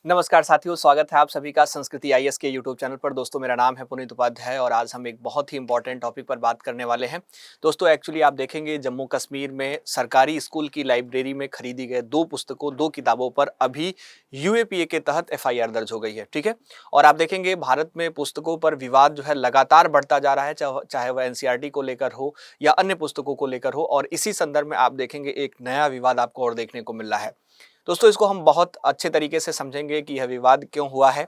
नमस्कार साथियों, स्वागत है आप सभी का संस्कृति आईएएस के यूट्यूब चैनल पर। दोस्तों, मेरा नाम है पुनीत उपाध्याय और आज हम एक बहुत ही इंपॉर्टेंट टॉपिक पर बात करने वाले हैं। दोस्तों, एक्चुअली आप देखेंगे जम्मू कश्मीर में सरकारी स्कूल की लाइब्रेरी में खरीदी गए 2 पुस्तकों, 2 किताबों पर अभी यूएपीए के तहत एफआईआर दर्ज हो गई है, ठीक है? और आप देखेंगे भारत में पुस्तकों पर विवाद जो है लगातार बढ़ता जा रहा है, चाहे वह एनसीईआरटी को लेकर हो या अन्य पुस्तकों को लेकर हो। और इसी संदर्भ में आप देखेंगे एक नया विवाद आपको और देखने को मिल रहा है। दोस्तों, इसको हम बहुत अच्छे तरीके से समझेंगे कि यह विवाद क्यों हुआ है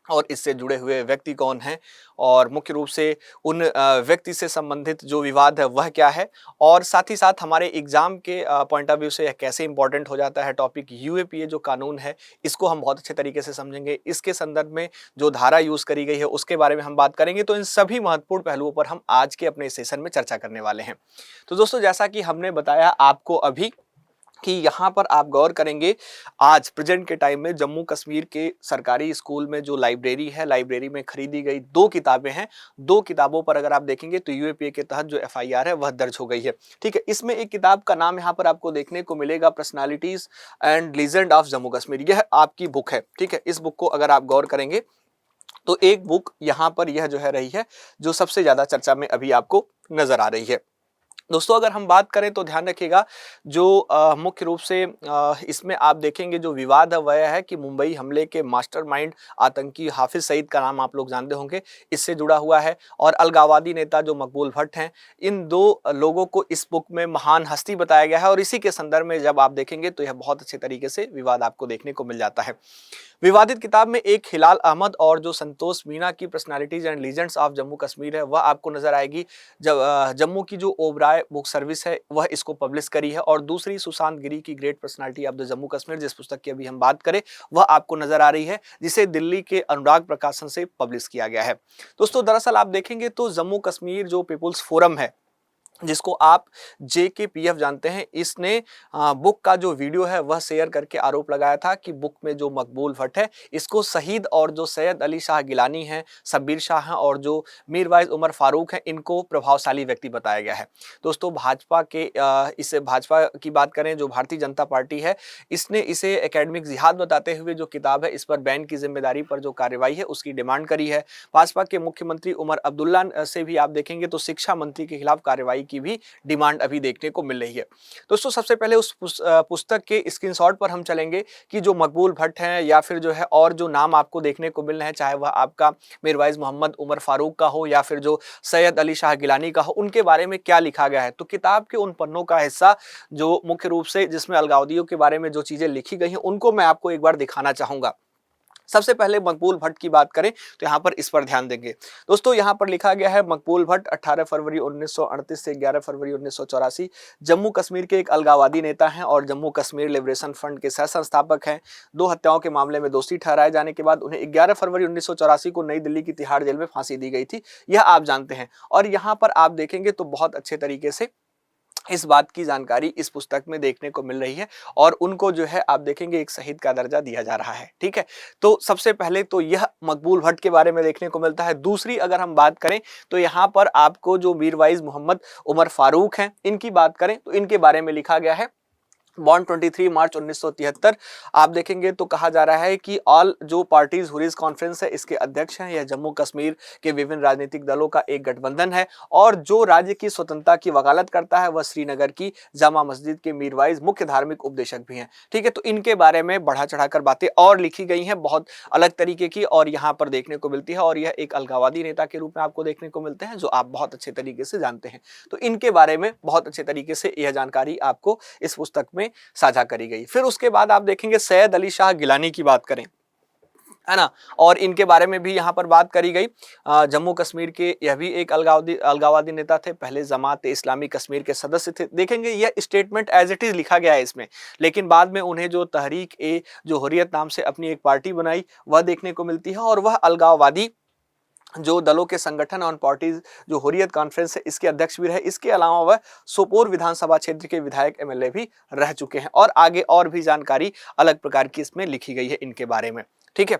और इससे जुड़े हुए व्यक्ति कौन हैं और मुख्य रूप से उन व्यक्ति से संबंधित जो विवाद है वह क्या है, और साथ ही साथ हमारे एग्जाम के पॉइंट ऑफ व्यू से यह कैसे इंपॉर्टेंट हो जाता है टॉपिक। यूएपीए जो कानून है इसको हम बहुत अच्छे तरीके से समझेंगे। इसके संदर्भ में जो धारा यूज करी गई है उसके बारे में हम बात करेंगे। तो इन सभी महत्वपूर्ण पहलुओं पर हम आज के अपने सेशन में चर्चा करने वाले हैं। तो दोस्तों, जैसा कि हमने बताया आपको अभी कि यहाँ पर आप गौर करेंगे, आज प्रेजेंट के टाइम में जम्मू कश्मीर के सरकारी स्कूल में जो लाइब्रेरी है, लाइब्रेरी में खरीदी गई 2 किताबें हैं। 2 किताबों पर अगर आप देखेंगे तो यूएपीए के तहत जो एफआईआर है वह दर्ज हो गई है, ठीक है? इसमें एक किताब का नाम यहाँ पर आपको देखने को मिलेगा, personalities and legend of Jammu Kashmir. यह आपकी बुक है, ठीक है? इस बुक को अगर आप गौर करेंगे तो एक बुक यहाँ पर यह जो है रही है जो सबसे ज्यादा चर्चा में अभी आपको नजर आ रही है। दोस्तों, अगर हम बात करें तो ध्यान रखिएगा, जो मुख्य रूप से इसमें आप देखेंगे जो विवाद है वह है कि मुंबई हमले के मास्टरमाइंड आतंकी हाफिज सईद का नाम आप लोग जानते होंगे, इससे जुड़ा हुआ है। और अलगावादी नेता जो मकबूल भट्ट हैं, इन 2 लोगों को इस बुक में महान हस्ती बताया गया है और इसी के संदर्भ में जब आप देखेंगे तो यह बहुत अच्छे तरीके से विवाद आपको देखने को मिल जाता है। विवादित किताब में एक हिलाल अहमद और जो संतोष मीना की personalities and legends of Jammu Kashmir है वह आपको नजर आएगी। जब जम्मू की जो ओबराय बुक सर्विस है वह इसको पब्लिश करी है, और दूसरी सुशांत गिरी की great personality of the Jammu Kashmir, जिस पुस्तक की अभी हम बात करें, वह आपको नजर आ रही है, जिसे दिल्ली के अनुराग प्रकाशन से पब्लिश किया गया है। दोस्तों, दरअसल आप देखेंगे तो जम्मू कश्मीर जो पीपुल्स फोरम है, जिसको आप जेकेपीएफ जानते हैं, इसने बुक का जो वीडियो है वह शेयर करके आरोप लगाया था कि बुक में जो मकबूल भट्ट है इसको शहीद, और जो सैयद अली शाह गिलानी हैं, शब्बीर शाह हैं और जो मीरवाइज उमर फारूक हैं, इनको प्रभावशाली व्यक्ति बताया गया है। दोस्तों, भाजपा के इस भाजपा की बात करें, जो भारतीय जनता पार्टी है, इसने इसे एकेडमिक जिहाद बताते हुए जो किताब है इस पर बैन की जिम्मेदारी पर जो कार्रवाई है उसकी डिमांड करी है। भाजपा के मुख्यमंत्री उमर अब्दुल्ला से भी आप देखेंगे तो शिक्षा मंत्री के खिलाफ कार्रवाई की भी डिमांड अभी देखने को मिल रही है। दोस्तों, सबसे पहले उस पुस्तक के स्क्रीनशॉट पर हम चलेंगे कि जो मकबूल भट्ट हैं या फिर जो है और जो नाम आपको देखने को मिल रहे हैं, चाहे वह आपका मीरवाइज मोहम्मद उमर फारूक का हो या फिर जो सैयद अली शाह गिलानी का हो, उनके बारे में क्या लिखा गया है। तो किताब के उन पन्नों का हिस्सा जो मुख्य रूप से जिसमें अलगावदियों के बारे में जो चीजें लिखी गई हैं उनको मैं आपको एक बार दिखाना चाहूंगा। सबसे पहले मकबूल भट्ट की बात करें तो यहाँ पर इस पर ध्यान देंगे। दोस्तों, यहाँ पर लिखा गया है, मकबूल भट्ट 18 फरवरी 1938 से 11 फरवरी 1984 जम्मू कश्मीर के एक अलगाववादी नेता हैं और जम्मू कश्मीर लिबरेशन फ्रंट के सह संस्थापक हैं। 2 हत्याओं के मामले में दोषी ठहराए जाने के बाद उन्हें 11 फरवरी 1984 को नई दिल्ली की तिहाड़ जेल में फांसी दी गई थी, यह आप जानते हैं। और यहाँ पर आप देखेंगे तो बहुत अच्छे तरीके से इस बात की जानकारी इस पुस्तक में देखने को मिल रही है, और उनको जो है आप देखेंगे एक शहीद का दर्जा दिया जा रहा है, ठीक है? तो सबसे पहले तो यह मकबूल भट्ट के बारे में देखने को मिलता है। दूसरी अगर हम बात करें तो यहाँ पर आपको जो मीरवाइज मोहम्मद उमर फारूक हैं, इनकी बात करें तो इनके बारे में लिखा गया है, बॉर्न 23 मार्च 1973। आप देखेंगे तो कहा जा रहा है कि ऑल जो पार्टीज हुरीज कॉन्फ्रेंस है इसके अध्यक्ष हैं। यह जम्मू कश्मीर के विभिन्न राजनीतिक दलों का एक गठबंधन है, और जो राज्य की स्वतंत्रता की वकालत करता है वह श्रीनगर की जामा मस्जिद के मीरवाइज मुख्य धार्मिक उपदेशक भी हैं, ठीक है? तो इनके बारे में बढ़ा चढ़ाकर बातें और लिखी गई हैं, बहुत अलग तरीके की, और यहाँ पर देखने को मिलती है। और यह एक अलगाववादी नेता के रूप में आपको देखने को मिलते हैं, जो आप बहुत अच्छे तरीके से जानते हैं। तो इनके बारे में बहुत अच्छे तरीके से यह जानकारी आपको इस पुस्तक में साझा करी गई। फिर उसके बाद आप देखेंगे सैयद अली शाह गिलानी की बात करें, है ना, और इनके बारे में भी यहाँ पर बात करी गई। जम्मू कश्मीर के यह भी एक अलगाववादी नेता थे, पहले जमात इस्लामी कश्मीर के सदस्य थे। देखेंगे यह स्टेटमेंट एज इट इज लिखा गया है इसमें, लेकिन बाद में उन्हें जो तहरीक ए जो हुर्रियत नाम से अपनी एक पार्टी बनाई वह देखने को मिलती है, और वह अलगाववादी जो दलों के संगठन ऑन पार्टीज जो हुर्रियत कॉन्फ्रेंस है इसके अध्यक्ष भी रहे। इसके अलावा वह सोपोर विधानसभा क्षेत्र के विधायक एमएलए भी रह चुके हैं, और आगे और भी जानकारी अलग प्रकार की इसमें लिखी गई है इनके बारे में, ठीक है?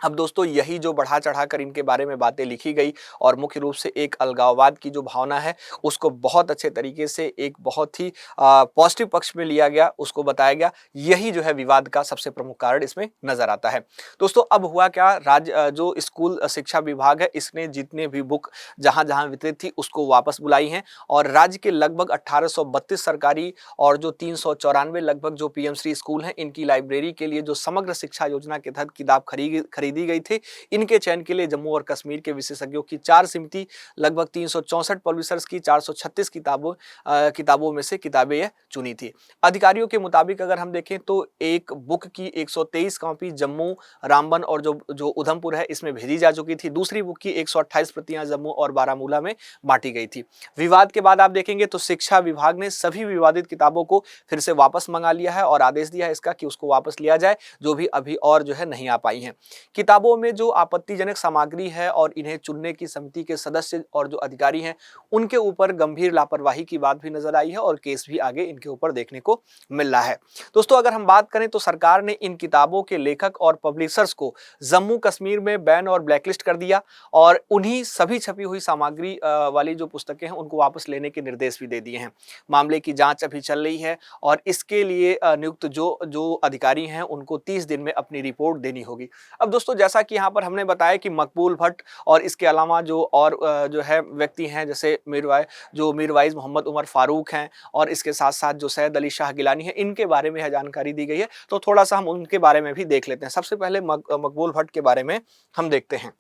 अब दोस्तों यही जो बढ़ा चढ़ाकर इनके बारे में बातें लिखी गई और मुख्य रूप से एक अलगाववाद की जो भावना है उसको बहुत अच्छे तरीके से एक बहुत ही पॉजिटिव पक्ष में लिया गया, उसको बताया गया। यही जो है विवाद का सबसे प्रमुख कारण इसमें नजर आता है। दोस्तों अब हुआ क्या, राज्य जो स्कूल शिक्षा विभाग है इसने जितने भी बुक जहां जहां वितरित थी उसको वापस बुलाई हैं और राज्य के लगभग 1832 सरकारी और जो 394 लगभग जो पीएम श्री स्कूल हैं इनकी लाइब्रेरी के लिए जो समग्र शिक्षा योजना के तहत किताब खरीदी गई थी, इनके चयन के लिए जम्मू और कश्मीर के विशेषज्ञों की 4 समिति लगभग 364 पब्लिशर्स की 436 किताबों में से किताबें यह चुनी थी। अधिकारियों के मुताबिक अगर हम देखें तो एक बुक की 123 कॉपी जम्मू, रामबन और जो उधमपुर है इसमें भेजी जा चुकी थी। दूसरी बुक की 128 प्रतियां जम्मू और बारामूला में बांटी गई थी। विवाद के बाद आप देखेंगे तो शिक्षा विभाग ने सभी विवादित किताबों को फिर से वापस मंगा लिया है और आदेश दिया है इसका कि उसको वापस लिया जाए, जो भी अभी और जो है नहीं आ पाई हैं। किताबों में जो आपत्तिजनक सामग्री है और इन्हें चुनने की समिति के सदस्य और जो अधिकारी हैं उनके ऊपर गंभीर लापरवाही की बात भी नजर आई है और केस भी आगे इनके ऊपर देखने को मिल रहा है। दोस्तों अगर हम बात करें तो सरकार ने इन किताबों के लेखक और पब्लिशर्स को जम्मू कश्मीर में बैन और ब्लैकलिस्ट कर दिया और उन्हीं सभी छपी हुई सामग्री वाली जो पुस्तकें हैं उनको वापस लेने के निर्देश भी दे दिए हैं। मामले की जांच अभी चल रही है और इसके लिए नियुक्त जो अधिकारी हैं उनको 30 दिन में अपनी रिपोर्ट देनी होगी। अब दोस्तों जैसा कि यहाँ पर हमने बताया कि मकबूल भट्ट और इसके अलावा जो और जो है व्यक्ति हैं जैसे मीरवाइज मोहम्मद उमर फारूक हैं और इसके साथ साथ जो सैयद अली शाह गिलानी है, इनके बारे में यह जानकारी दी गई है। तो थोड़ा सा हम उनके बारे में भी देख लेते हैं। सबसे पहले मकबूल भट्ट के बारे में हम देखते हैं।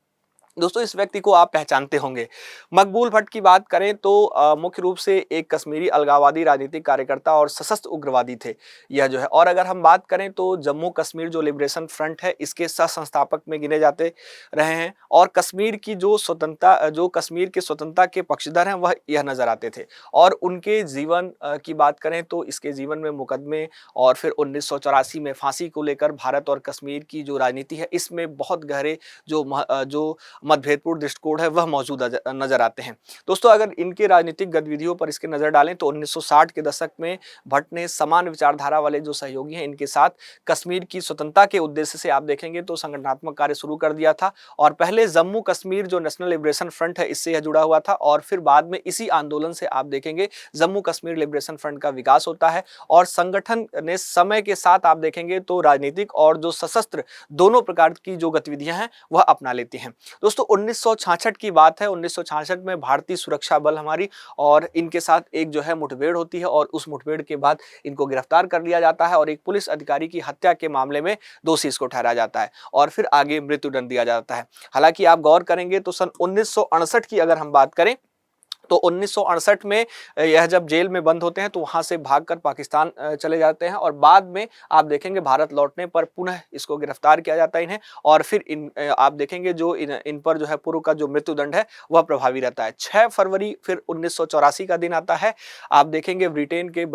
दोस्तों इस व्यक्ति को आप पहचानते होंगे। मकबूल भट्ट की बात करें तो मुख्य रूप से एक कश्मीरी अलगाववादी राजनीतिक कार्यकर्ता और सशस्त्र उग्रवादी थे यह जो है। और अगर हम बात करें तो जम्मू कश्मीर जो लिबरेशन फ्रंट है इसके सह संस्थापक में गिने जाते रहे हैं और कश्मीर की जो कश्मीर के स्वतंत्रता के पक्षधर हैं वह यह नजर आते थे। और उनके जीवन की बात करें तो इसके जीवन में मुकदमे और फिर 1984 में फांसी को लेकर भारत और कश्मीर की जो राजनीति है इसमें बहुत गहरे जो मतभेदपूर्ण दृष्टिकोण है वह मौजूद नजर आते हैं। दोस्तों अगर इनके राजनीतिक गतिविधियों पर इसके नजर डालें तो 1960 के दशक में भट्ट ने समान विचारधारा वाले जो सहयोगी हैं इनके साथ कश्मीर की स्वतंत्रता के उद्देश्य से आप देखेंगे तो संगठनात्मक कार्य शुरू कर दिया था। और पहले जम्मू कश्मीर जो नेशनल लिबरेशन फ्रंट है इससे यह जुड़ा हुआ था और फिर बाद में इसी आंदोलन से आप देखेंगे जम्मू कश्मीर लिबरेशन फ्रंट का विकास होता है और संगठन ने समय के साथ आप देखेंगे तो राजनीतिक और जो सशस्त्र दोनों प्रकार की जो गतिविधियां हैं वह अपना लेती हैं। दोस्तों 1966 की बात है। 1966 में भारतीय सुरक्षा बल हमारी और इनके साथ एक जो है मुठभेड़ होती है और उस मुठभेड़ के बाद इनको गिरफ्तार कर लिया जाता है और एक पुलिस अधिकारी की हत्या के मामले में दोषी इसको ठहराया जाता है और फिर आगे मृत्युदंड दिया जाता है। हालांकि आप गौर करेंगे तो सन 1968 की अगर हम बात करें तो 1968 में यह जब जेल में बंद होते हैं तो वहां से भागकर पाकिस्तान चले जाते हैं और बाद में आप देखेंगे भारत लौटने पर पुनः इसको गिरफ्तार किया जाता है इन्हें और फिर आप देखेंगे जो इन पर जो है पूर्व का जो मृत्युदंड है वह प्रभावी रहता है। 6 फरवरी फिर 1984 का दिन आता है। आप देखेंगे ब्रिटेन के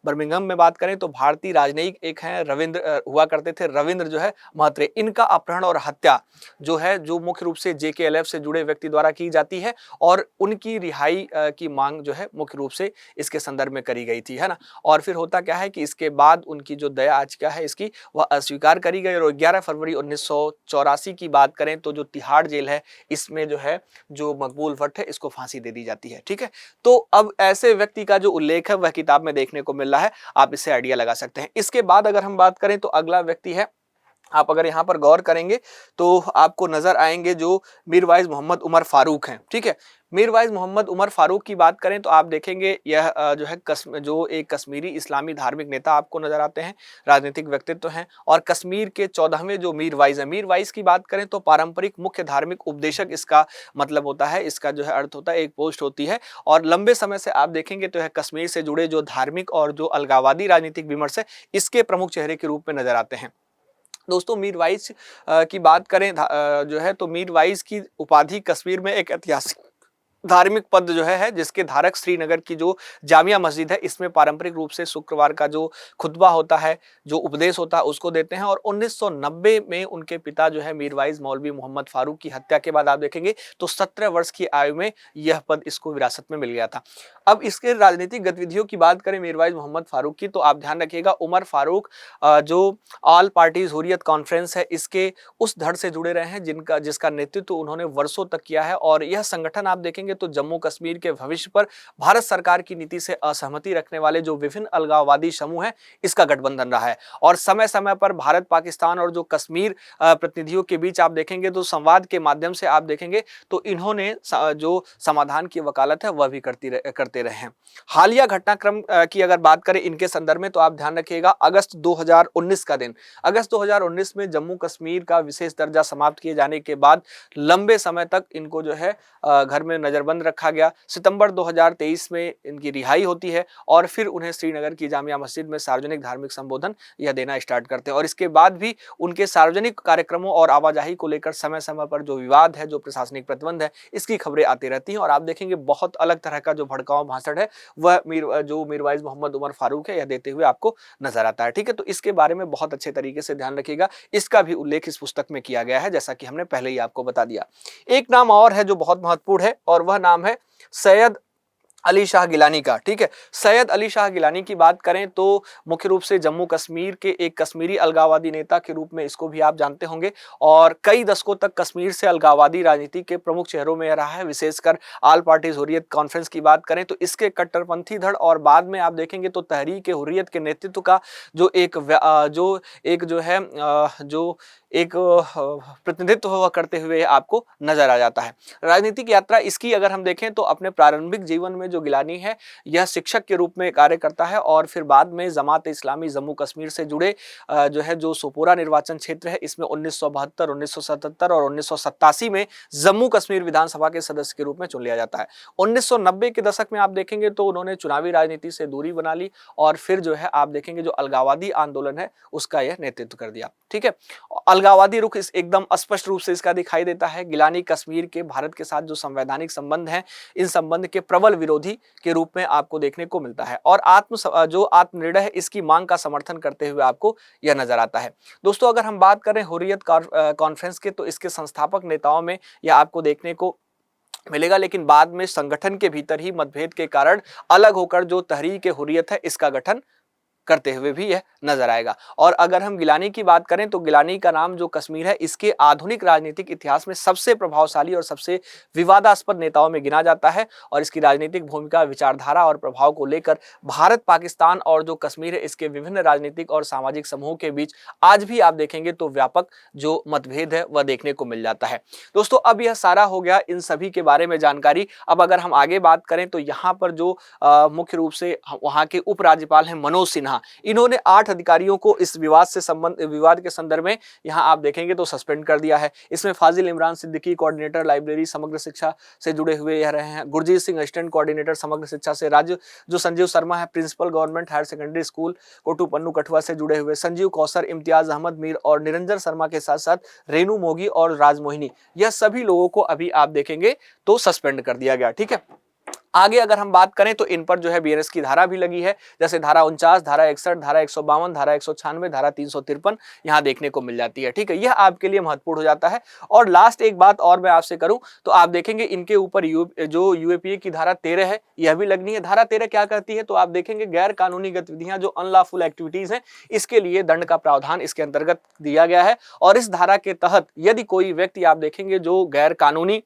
बर्मिंघम में बात करें तो भारतीय राजनयिक एक है रविंद्र हुआ करते थे, रविंद्र जो है महत्रे, इनका अपहरण और हत्या जो है जो मुख्य रूप से JKLF से जुड़े व्यक्ति द्वारा की जाती है और उनकी रिहाई की मांग जो है मुख्य रूप से इसके संदर्भ में करी गई थी, है ना। और फिर होता क्या है कि इसके बाद उनकी जो दया याचिका है इसकी वह अस्वीकार करी गई और 11 फरवरी 1984 की बात करें तो जो तिहाड़ जेल है इसमें जो है जो मकबूल भट्ट है इसको फांसी दे दी जाती है। ठीक है, तो अब ऐसे व्यक्ति का जो उल्लेख है वह किताब में देखने को मिल रहा है, आप इससे आइडिया लगा सकते हैं। इसके बाद अगर हम बात करें तो अगला व्यक्ति है, आप अगर यहाँ पर गौर करेंगे तो आपको नजर आएंगे जो मीरवाइज मोहम्मद उमर फारूक हैं। ठीक है, मीरवाइज मोहम्मद उमर फारूक की बात करें तो आप देखेंगे यह जो है जो एक कश्मीरी इस्लामी धार्मिक नेता आपको नजर आते हैं, राजनीतिक व्यक्तित्व हैं और कश्मीर के 14वें जो मीरवाइज है, मीरवाइज की बात करें तो पारंपरिक मुख्य धार्मिक उपदेशक इसका मतलब होता है, इसका जो है अर्थ होता है, एक पोस्ट होती है और लंबे समय से आप देखेंगे तो यह कश्मीर से जुड़े जो धार्मिक और जो अलगाववादी राजनीतिक विमर्श है इसके प्रमुख चेहरे के रूप में नजर आते हैं। दोस्तों मीरवाइज की बात करें जो है तो मीरवाइज की उपाधि कश्मीर में एक ऐतिहासिक धार्मिक पद जो है जिसके धारक श्रीनगर की जो जामिया मस्जिद है, इसमें पारंपरिक रूप से शुक्रवार का जो खुतबा होता है, जो उपदेश होता है, उसको देते हैं। और 1990 में उनके पिता जो है मीरवाइज मौलवी मोहम्मद फारूक की हत्या के बाद आप देखेंगे तो 17 वर्ष की आयु में यह पद इसको विरासत में मिल गया था। अब इसके राजनीतिक गतिविधियों की बात करें मीरवाइज मोहम्मद फारूक की, तो आप ध्यान रखिएगा उमर फारूक जो ऑल पार्टीज हुर्रियत कॉन्फ्रेंस है, इसके उस धड़ से जुड़े रहे हैं जिसका नेतृत्व उन्होंने वर्षों तक किया है। और यह संगठन आप देखेंगे तो जम्मू कश्मीर के भविष्य पर भारत सरकार की नीति से असहमति रखने वाले जो विभिन्न अलगाववादी समूह हैं, इसका गठबंधन रहा है। और समय समय पर भारत पाकिस्तान और जो कश्मीर प्रतिनिधियों के बीच आप देखेंगे तो संवाद के माध्यम से आप देखेंगे तो इन्होंने जो समाधान की वकालत है वह भी करते रहे हैं। हालिया घटनाक्रम की अगर बात करें इनके संदर्भ में, तो आप ध्यान रखिएगा अगस्त 2019 का दिन, अगस्त 2019 में जम्मू कश्मीर का विशेष दर्जा समाप्त किए जाने के बाद लंबे समय तक इनको जो है घर में नजरबंद रखा गया। सितंबर 2023 में इनकी रिहाई होती है और फिर उन्हें श्रीनगर की जामिया मस्जिद में सार्वजनिक धार्मिक संबोधन यह देना स्टार्ट करते हैं। और इसके बाद भी उनके सार्वजनिक कार्यक्रमों और आवाजाही को लेकर समय समय पर जो विवाद है, जो प्रशासनिक प्रतिबंध है, इसकी खबरें आती रहती हैं। और आप देखेंगे बहुत अलग तरह का जो भड़काऊ भाषण है वह जो मीरवाइज मोहम्मद उमर फारूक है यह देते हुए आपको नजर आता है। ठीक है, तो इसके बारे में बहुत अच्छे तरीके से ध्यान रखिएगा, इसका भी उल्लेख इस पुस्तक में किया गया है, जैसा कि हमने पहले ही आपको बता दिया। एक नाम और है जो बहुत महत्वपूर्ण है और वह नाम है सैयद अली शाह गिलानी का। ठीक है, सैयद अली शाह गिलानी की बात करें तो मुख्य रूप से जम्मू कश्मीर के एक कश्मीरी अलगाववादी नेता के रूप में इसको भी आप जानते होंगे और कई दशकों तक कश्मीर से अलगाववादी राजनीति के प्रमुख चेहरों में रहा है। विशेषकर ऑल पार्टीज हुर्रियत कॉन्फ्रेंस की बात करें तो इसके कट्टरपंथी धड़ और बाद में आप देखेंगे तो तहरीक हुर्रियत के नेतृत्व का जो प्रतिनिधित्व हुआ करते हुए आपको नजर आ जाता है। राजनीतिक यात्रा इसकी अगर हम देखें तो अपने प्रारंभिक जीवन में जो गिलानी है यह शिक्षक के रूप में कार्य करता है और फिर बाद में जमात इस्लामी जम्मू कश्मीर से जुड़े जो सोपोरा निर्वाचन क्षेत्र है, इसमें 1972, 1977 और 1987 में जम्मू कश्मीर विधानसभा के सदस्य के रूप में चुन लिया जाता है। 1990 के दशक में आप देखेंगे तो उन्होंने चुनावी राजनीति से दूरी बना ली और फिर जो है आप देखेंगे जो अलगाववादी आंदोलन है उसका यह नेतृत्व कर दिया। ठीक है, अलगाववादी रुख एकदम स्पष्ट रूप से इसका दिखाई देता है। गिलानी कश्मीर के भारत के साथ जो संवैधानिक संबंध हैं, इन संबंध के प्रबल विरोधी के रूप में आपको देखने को मिलता है और आत्मनिर्णय है इसकी मांग का समर्थन करते हुए आपको यह नजर आता है। दोस्तों, अगर हम बात करें हुर्रियत कॉन्फ्रेंस के तो इसके संस्थापक नेताओं में यह आपको देखने को मिलेगा, लेकिन बाद में संगठन के भीतर ही मतभेद के कारण अलग होकर जो तहरीक हुर्रियत है इसका गठन करते हुए भी यह नजर आएगा। और अगर हम गिलानी की बात करें तो गिलानी का नाम जो कश्मीर है इसके आधुनिक राजनीतिक इतिहास में सबसे प्रभावशाली और सबसे विवादास्पद नेताओं में गिना जाता है और इसकी राजनीतिक भूमिका, विचारधारा और प्रभाव को लेकर भारत, पाकिस्तान और जो कश्मीर है इसके विभिन्न राजनीतिक और सामाजिक समूहों के बीच आज भी आप देखेंगे तो व्यापक जो मतभेद है वह देखने को मिल जाता है। दोस्तों, अब यह सारा हो गया इन सभी के बारे में जानकारी। अब अगर हम आगे बात करें तो यहाँ पर जो मुख्य रूप से वहाँ के उपराज्यपाल हैं मनोज सिन्हा, इन्होंने 8 अधिकारियों को इस विवाद के संदर्भ में यहां आप देखेंगे तो सस्पेंड कर दिया है। इसमें फाजिल इमरान सिद्दीकी कोऑर्डिनेटर लाइब्रेरी समग्र शिक्षा से जुड़े हुए यह रहे हैं, गुरजीत सिंह असिस्टेंट कोऑर्डिनेटर समग्र शिक्षा से, जो संजीव शर्मा है principal government higher secondary school Kotu Pannu Kathua से जुड़े हुए, संजीव कौसर, इम्तियाज अहमद मीर और निरंजन शर्मा के साथ साथ रेणु मोगी और राजमोहिनी, यह सभी लोगों को अभी आप देखेंगे तो सस्पेंड कर दिया गया। ठीक है, आगे अगर हम बात करें तो इन पर जो है बीएनएस की धारा भी लगी है, जैसे धारा 49, धारा 61, धारा 152, धारा 196, धारा 353 यहाँ देखने को मिल जाती है। ठीक है, यह आपके लिए महत्वपूर्ण हो जाता है। और लास्ट एक बात और मैं आपसे करूं तो आप देखेंगे इनके ऊपर जो यूएपीए की धारा 13 है यह भी लगनी है। धारा 13 क्या कहती है तो आप देखेंगे गैर कानूनी गतिविधियां जो अनलॉफुल एक्टिविटीज हैं इसके लिए दंड का प्रावधान इसके अंतर्गत दिया गया है। और इस धारा के तहत यदि कोई व्यक्ति आप देखेंगे जो गैर कानूनी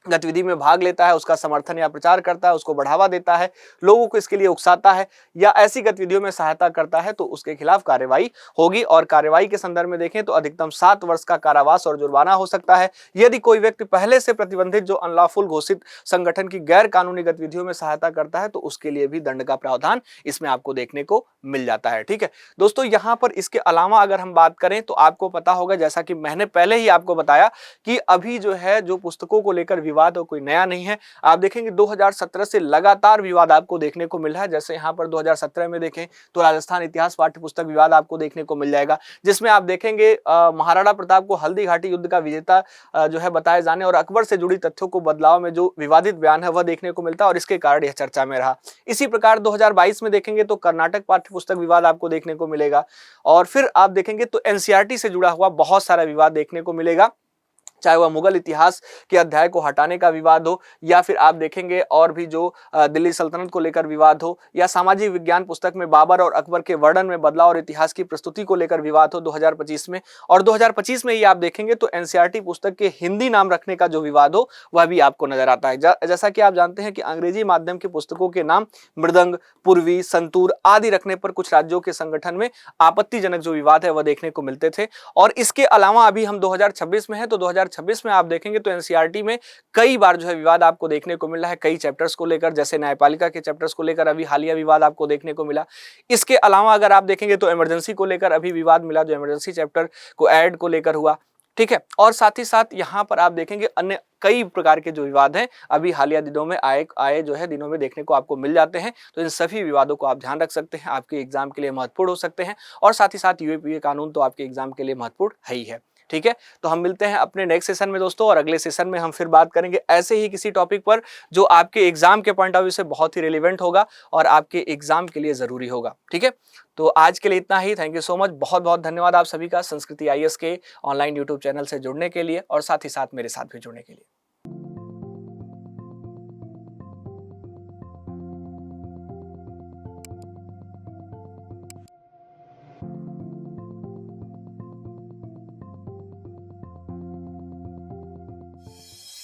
गतिविधि में भाग लेता है, उसका समर्थन या प्रचार करता है, उसको बढ़ावा देता है, लोगों को इसके लिए उकसाता है या ऐसी गतिविधियों में सहायता करता है तो उसके खिलाफ कार्रवाई होगी। और कार्रवाई के संदर्भ में देखें तो अधिकतम 7 वर्ष का कारावास और जुर्माना हो सकता है। यदि कोई व्यक्ति पहले से प्रतिबंधित जो अनलॉफुल घोषित संगठन की गैर कानूनी गतिविधियों में सहायता करता है तो उसके लिए भी दंड का प्रावधान इसमें आपको देखने को मिल जाता है। ठीक है दोस्तों, यहाँ पर इसके अलावा अगर हम बात करें तो आपको पता होगा, जैसा कि मैंने पहले ही आपको बताया कि अभी जो है जो पुस्तकों को लेकर विवाद हो कोई नया नहीं है। आप देखेंगे 2017 से लगातार विवाद आपको देखने को मिल रहा है। जैसे यहाँ पर 2017 में देखें तो राजस्थान इतिहास पाठ्य पुस्तक विवाद आपको देखने को मिल जाएगा, जिसमें आप देखेंगे महाराणा प्रताप को हल्दी घाटी युद्ध का विजेता जो है बताए जाने और अकबर से जुड़ी तथ्यों को बदलाव में जो विवादित बयान है वह देखने को मिलता है और इसके कारण यह चर्चा में रहा। इसी प्रकार 2022 में देखेंगे तो कर्नाटक पाठ्य पुस्तक विवाद आपको देखने को मिलेगा और फिर आप देखेंगे तो एनसीईआरटी से जुड़ा हुआ बहुत सारा विवाद देखने को मिलेगा, चाहे वह मुगल इतिहास के अध्याय को हटाने का विवाद हो या फिर आप देखेंगे और भी जो दिल्ली सल्तनत को लेकर विवाद हो या सामाजिक विज्ञान पुस्तक में बाबर और अकबर के वर्णन में बदलाव और इतिहास की प्रस्तुति को लेकर विवाद हो 2025 में। और 2025 में ही आप देखेंगे तो एनसीईआरटी पुस्तक के हिंदी नाम रखने का जो विवाद हो वह भी आपको नजर आता है। जैसा कि आप जानते हैं कि अंग्रेजी माध्यम की पुस्तकों के नाम मृदंग, पूर्वी, संतूर आदि रखने पर कुछ राज्यों के संगठन में आपत्तिजनक जो विवाद है वह देखने को मिलते थे। और इसके अलावा अभी हम 2026 में है तो 2026 में आप देखेंगे तो एनसीईआरटी में कई बार जो है विवाद आपको देखने को मिल रहा है, कई चैप्टर्स को लेकर, जैसे न्यायपालिका के चैप्टर्स को लेकर अभी हालिया विवाद आपको देखने को मिला। इसके अलावा अगर आप देखेंगे तो इमरजेंसी को लेकर अभी विवाद मिला, जो इमरजेंसी चैप्टर को ऐड को लेकर हुआ, ठीक है। और साथ ही साथ यहाँ पर आप देखेंगे अन्य कई प्रकार के जो विवाद हैं अभी हालिया दिनों में आए जो है दिनों में देखने को आपको मिल जाते हैं। तो इन सभी विवादों को आप ध्यान रख सकते हैं, आपके एग्जाम के लिए महत्वपूर्ण हो सकते हैं और साथ ही साथ यूएपीए कानून तो आपके एग्जाम के लिए महत्वपूर्ण है ही है, ठीक है। तो हम मिलते हैं अपने नेक्स्ट सेशन में दोस्तों और अगले सेशन में हम फिर बात करेंगे ऐसे ही किसी टॉपिक पर जो आपके एग्जाम के पॉइंट ऑफ व्यू से बहुत ही रिलेवेंट होगा और आपके एग्जाम के लिए जरूरी होगा, ठीक है। तो आज के लिए इतना ही। थैंक यू सो मच, बहुत बहुत धन्यवाद आप सभी का संस्कृति आईएएस के ऑनलाइन यूट्यूब चैनल से जुड़ने के लिए और साथ ही साथ मेरे साथ भी जुड़ने के लिए।